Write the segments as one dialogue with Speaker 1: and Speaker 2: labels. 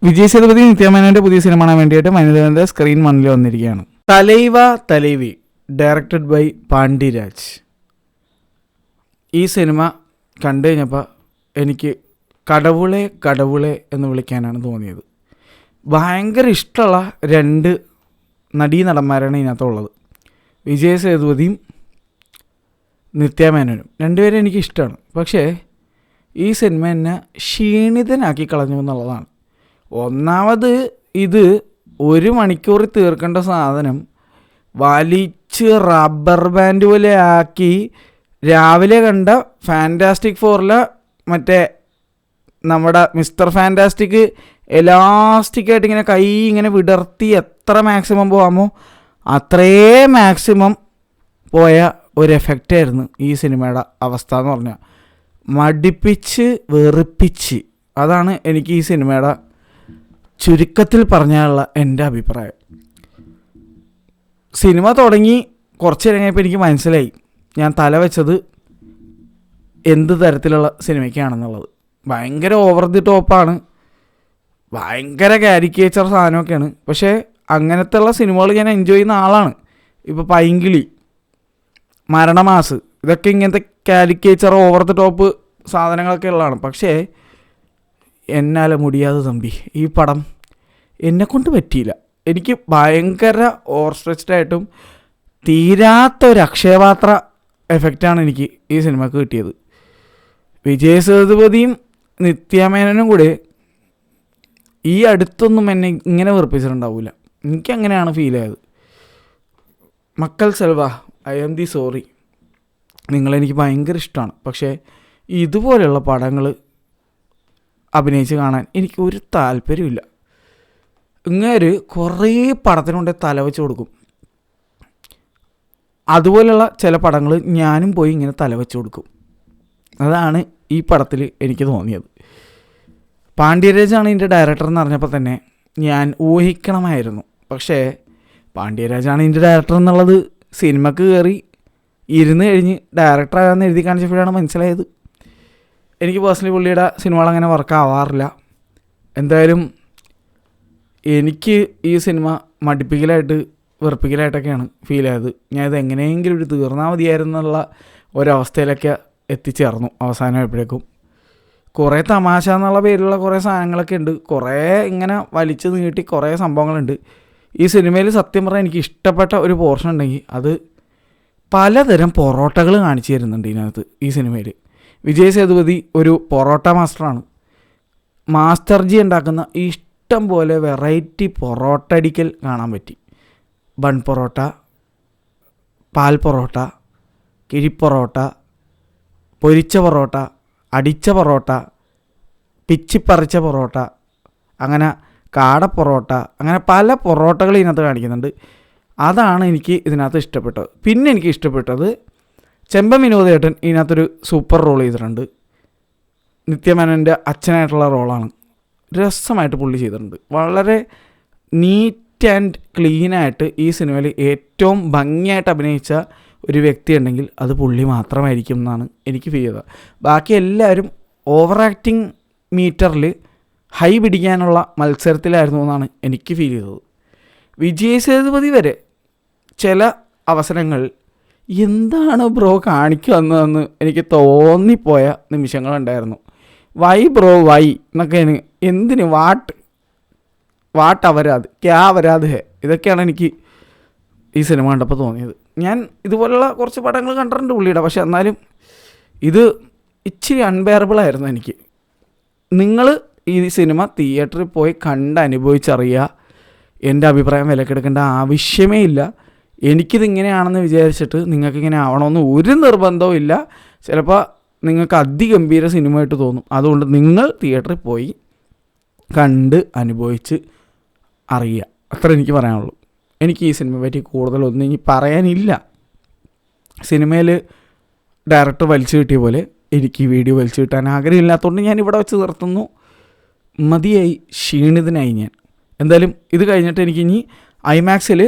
Speaker 1: വിജയ് സേതുപതി നിത്യമേനോന്റെ പുതിയ സിനിമ കാണാൻ വേണ്ടിയിട്ട് മനിതന്റെ സ്ക്രീൻ 1 വന്നിരിക്കുകയാണ്. തലൈവ തലൈവി ഡയറക്റ്റഡ് ബൈ പാണ്ഡിരാജ്. ഈ സിനിമ കണ്ടു കഴിഞ്ഞപ്പോൾ എനിക്ക് കടവുളെ കടവുളെ എന്ന് വിളിക്കാനാണ് തോന്നിയത്. ഭയങ്കര ഇഷ്ടമുള്ള 2 നടീനടന്മാരാണ് ഇതിനകത്തുള്ളത്. വിജയ് സേതുപതിയും നിത്യമേനോനും രണ്ടുപേരും എനിക്കിഷ്ടമാണ്. പക്ഷേ ഈ സിനിമ എന്നെ ക്ഷീണിതനാക്കി കളഞ്ഞു എന്നുള്ളതാണ്. ഒന്നാമത് ഇത് 1 മണിക്കൂർ തീർക്കേണ്ട സാധനം വലിച്ച് റബ്ബർ ബാൻഡ് പോലെ ആക്കി രാവിലെ കണ്ട ഫാൻറ്റാസ്റ്റിക് ഫോറിലെ മറ്റേ നമ്മുടെ മിസ്റ്റർ ഫാൻറ്റാസ്റ്റിക് എലാസ്റ്റിക്കായിട്ട് ഇങ്ങനെ കൈ ഇങ്ങനെ വിടർത്തി എത്ര മാക്സിമം പോകാമോ അത്രേ മാക്സിമം പോയ ഒരു എഫക്റ്റായിരുന്നു ഈ സിനിമയുടെ അവസ്ഥ എന്ന് പറഞ്ഞാൽ. മടിപ്പിച്ച് വെറുപ്പിച്ച്, അതാണ് എനിക്ക് ഈ സിനിമയുടെ ചുരുക്കത്തിൽ പറഞ്ഞാലുള്ള എൻ്റെ അഭിപ്രായം. സിനിമ തുടങ്ങി കുറച്ച് കഴിഞ്ഞപ്പോൾ എനിക്ക് മനസ്സിലായി ഞാൻ തല വെച്ചത് എന്ത് തരത്തിലുള്ള സിനിമയ്ക്കാണെന്നുള്ളത്. ഭയങ്കര ഓവർ ദി ടോപ്പാണ്, ഭയങ്കര കാരിക്കേച്ചർ സാധനമൊക്കെയാണ്. പക്ഷേ അങ്ങനത്തെ ഉള്ള സിനിമകൾ ഞാൻ എൻജോയ് ചെയ്യുന്ന ആളാണ്. ഇപ്പോൾ പൈങ്കിളി, മരണമാസ്, ഇതൊക്കെ ഇങ്ങനത്തെ കാരിക്കേച്ചർ ഓവർ ദി ടോപ്പ് സാധനങ്ങളൊക്കെ ഉള്ളതാണ്. പക്ഷേ എന്നാലെ മുടിയാതെ തമ്പി, ഈ പടം എന്നെക്കൊണ്ട് പറ്റിയില്ല. എനിക്ക് ഭയങ്കര ഓവർ സ്ട്രെച്ച്ഡായിട്ടും തീരാത്തൊരു അക്ഷയപാത്ര എഫക്റ്റാണ് എനിക്ക് ഈ സിനിമക്ക് കിട്ടിയത്. വിജയ് സേതുപതിയും നിത്യമേനോനും കൂടെ ഈ അടുത്തൊന്നും എന്നെ ഇങ്ങനെ വെറുപ്പിച്ചിട്ടുണ്ടാവില്ല. എനിക്കങ്ങനെയാണ് ഫീൽ ആയത്. Makkal Selva, I am the sorry, നിങ്ങളെനിക്ക് ഭയങ്കര ഇഷ്ടമാണ്. പക്ഷേ ഇതുപോലെയുള്ള പടങ്ങൾ അഭിനയിച്ച് കാണാൻ എനിക്ക് ഒരു താല്പര്യമില്ല. ഇങ്ങേര് കുറേ പടത്തിനുണ്ടെ തല വെച്ച് കൊടുക്കും. അതുപോലെയുള്ള ചില പടങ്ങൾ ഞാനും പോയി ഇങ്ങനെ തല വെച്ച് കൊടുക്കും. അതാണ് ഈ പടത്തിൽ എനിക്ക് തോന്നിയത്. പാണ്ഡ്യരാജാണ് ഇതിൻ്റെ ഡയറക്ടർ എന്ന് പറഞ്ഞപ്പോൾ തന്നെ ഞാൻ ഊഹിക്കണമായിരുന്നു. പക്ഷേ പാണ്ഡ്യരാജാണ് ഇതിൻ്റെ ഡയറക്ടർ എന്നുള്ളത് സിനിമക്ക് കയറി ഇരുന്ന് കഴിഞ്ഞ് ഡയറക്ടറാകാമെന്ന് എഴുതി കാണിച്ചപ്പോഴാണ് മനസ്സിലായത്. എനിക്ക് പേഴ്സണലി പുള്ളിയുടെ സിനിമകൾ അങ്ങനെ വർക്കാവാറില്ല. എന്തായാലും എനിക്ക് ഈ സിനിമ മടുപ്പിക്കലായിട്ട് വെറുപ്പിക്കലായിട്ടൊക്കെയാണ് ഫീൽ ആയത്. ഞാനിത് എങ്ങനെയെങ്കിലും ഒരു തീർന്നാൽ മതിയായിരുന്നുള്ള ഒരവസ്ഥയിലൊക്കെ എത്തിച്ചേർന്നു അവസാനമായപ്പോഴേക്കും. കുറേ തമാശ എന്നുള്ള പേരിലുള്ള കുറേ സാധനങ്ങളൊക്കെ ഉണ്ട്, കുറേ ഇങ്ങനെ വലിച്ചു നീട്ടി കുറേ സംഭവങ്ങളുണ്ട് ഈ സിനിമയിൽ. സത്യം പറഞ്ഞാൽ എനിക്ക് ഇഷ്ടപ്പെട്ട ഒരു പോർഷൻ ഉണ്ടെങ്കിൽ അത് പലതരം പൊറോട്ടകൾ കാണിച്ചു തരുന്നുണ്ട് ഇതിനകത്ത്. ഈ സിനിമയിൽ വിജയ് സേതുപതി ഒരു പൊറോട്ട മാസ്റ്ററാണ്. മാസ്റ്റർ ജി ഉണ്ടാക്കുന്ന ഇഷ്ടം പോലെ വെറൈറ്റി പൊറോട്ട അടിക്കൽ കാണാൻ പറ്റി. ബൺ പൊറോട്ട, പാൽ പൊറോട്ട, കിഴിപ്പൊറോട്ട, പൊരിച്ച പൊറോട്ട, അടിച്ച പൊറോട്ട, പിച്ചിപ്പറിച്ച പൊറോട്ട, അങ്ങനെ കാട പൊറോട്ട, അങ്ങനെ പല പൊറോട്ടകൾ ഇതിനകത്ത് കാണിക്കുന്നുണ്ട്. അതാണ് എനിക്ക് ഇതിനകത്ത് ഇഷ്ടപ്പെട്ടത്. പിന്നെ എനിക്ക് ഇഷ്ടപ്പെട്ടത് ചെമ്പൻ വിനോദേട്ടൻ ഇതിനകത്തൊരു സൂപ്പർ റോൾ ചെയ്തിട്ടുണ്ട്. നിത്യമേനോൻ്റെ അച്ഛനായിട്ടുള്ള റോളാണ്. രസമായിട്ട് പുള്ളി ചെയ്തിട്ടുണ്ട്. വളരെ നീറ്റ് ആൻഡ് ക്ലീനായിട്ട് ഈ സിനിമയിൽ ഏറ്റവും ഭംഗിയായിട്ട് അഭിനയിച്ച ഒരു വ്യക്തി ഉണ്ടെങ്കിൽ അത് പുള്ളി മാത്രമായിരിക്കും എന്നാണ് എനിക്ക് ഫീൽ ചെയ്തത്. ബാക്കി എല്ലാവരും ഓവർ ആക്ടിങ് മീറ്ററിൽ ഹൈ പിടിക്കാനുള്ള മത്സരത്തിലായിരുന്നു എന്നാണ് എനിക്ക് ഫീൽ ചെയ്തത്. വിജയ് സേതുപതി വരെ ചില അവസരങ്ങൾ എന്താണ് ബ്രോ കാണിക്കുകയെന്ന് എനിക്ക് തോന്നിപ്പോയ നിമിഷങ്ങളുണ്ടായിരുന്നു. വൈ ബ്രോ വൈ എന്നൊക്കെ എന്തിന് വാട്ട് അവരാത് ക്യാ അവരാത് ഹേ, ഇതൊക്കെയാണ് എനിക്ക് ഈ സിനിമ കണ്ടപ്പോൾ തോന്നിയത്. ഞാൻ ഇതുപോലുള്ള കുറച്ച് പടങ്ങൾ കണ്ടിട്ടുണ്ട് പുള്ളിയുടെ, പക്ഷെ എന്നാലും ഇത് ഇച്ചിരി അൺബെയറബിളായിരുന്നു എനിക്ക്. നിങ്ങൾ ഈ സിനിമ തിയേറ്ററിൽ പോയി കണ്ട് അനുഭവിച്ചറിയുക. എൻ്റെ അഭിപ്രായം വിലക്കെടുക്കേണ്ട ആവശ്യമേ ഇല്ല. എനിക്കിതിങ്ങനെയാണെന്ന് വിചാരിച്ചിട്ട് നിങ്ങൾക്കിങ്ങനെ ആവണമെന്ന് ഒരു നിർബന്ധവും ഇല്ല. ചിലപ്പോൾ നിങ്ങൾക്ക് അതിഗംഭീര സിനിമയായിട്ട് തോന്നും. അതുകൊണ്ട് നിങ്ങൾ തിയേറ്ററിൽ പോയി കണ്ട് അനുഭവിച്ച് അറിയുക. അത്ര എനിക്ക് പറയാനുള്ളൂ. എനിക്ക് ഈ സിനിമയെ പറ്റി കൂടുതലൊന്നും ഇനി പറയാനില്ല. സിനിമയിൽ ഡയറക്ടർ വലിച്ചു കിട്ടിയ പോലെ എനിക്ക് ഈ വീഡിയോ വലിച്ചു കിട്ടാൻ ആഗ്രഹമില്ലാത്തതുകൊണ്ട് ഞാൻ ഇവിടെ വെച്ച് നിർത്തുന്നു. മതിയായി, ക്ഷീണിതനായി ഞാൻ. എന്തായാലും ഇത് കഴിഞ്ഞിട്ട് എനിക്കിനി ഐമാക്സിൽ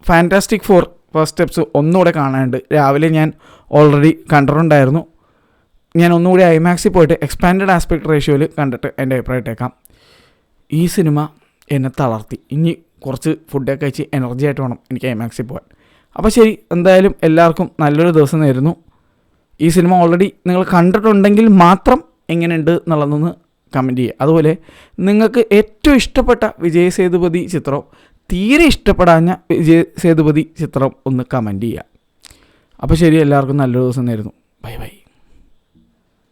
Speaker 1: ഫാൻറ്റാസ്റ്റിക് ഫോർ ഫസ്റ്റ് സ്റ്റെപ്സ് ഒന്നുകൂടെ കാണാനുണ്ട്. രാവിലെ ഞാൻ ഓൾറെഡി കണ്ടിട്ടുണ്ടായിരുന്നു. ഞാൻ ഒന്നുകൂടി ഐമാക്സിൽ പോയിട്ട് എക്സ്പാൻഡഡ് ആസ്പെക്ട് റേഷ്യോയിൽ കണ്ടിട്ട് എൻ്റെ അഭിപ്രായം ഇട്ടേക്കാം. ഈ സിനിമ എന്നെ തളർത്തി. ഇനി കുറച്ച് ഫുഡൊക്കെ കഴിച്ച് എനർജി ആയിട്ട് വേണം എനിക്ക് ഐമാക്സിൽ പോകാൻ. അപ്പോൾ ശരി, എന്തായാലും എല്ലാവർക്കും നല്ലൊരു ദിവസം നേരുന്നു. ഈ സിനിമ ഓൾറെഡി നിങ്ങൾ കണ്ടിട്ടുണ്ടെങ്കിൽ മാത്രം എങ്ങനെയുണ്ട് എന്നുള്ളതൊന്ന് കമൻറ്റ് ചെയ്യുക. അതുപോലെ നിങ്ങൾക്ക് ഏറ്റവും ഇഷ്ടപ്പെട്ട വിജയ് സേതുപതി ചിത്രം, തീരെ ഇഷ്ടപ്പെടാഞ്ഞ വിജയ് സേതുപതി ചിത്രം ഒന്ന് കമൻറ്റ് ചെയ്യുക. അപ്പോൾ ശരി, എല്ലാവർക്കും നല്ലൊരു ദിവസം നേരുന്നു. Bye bye.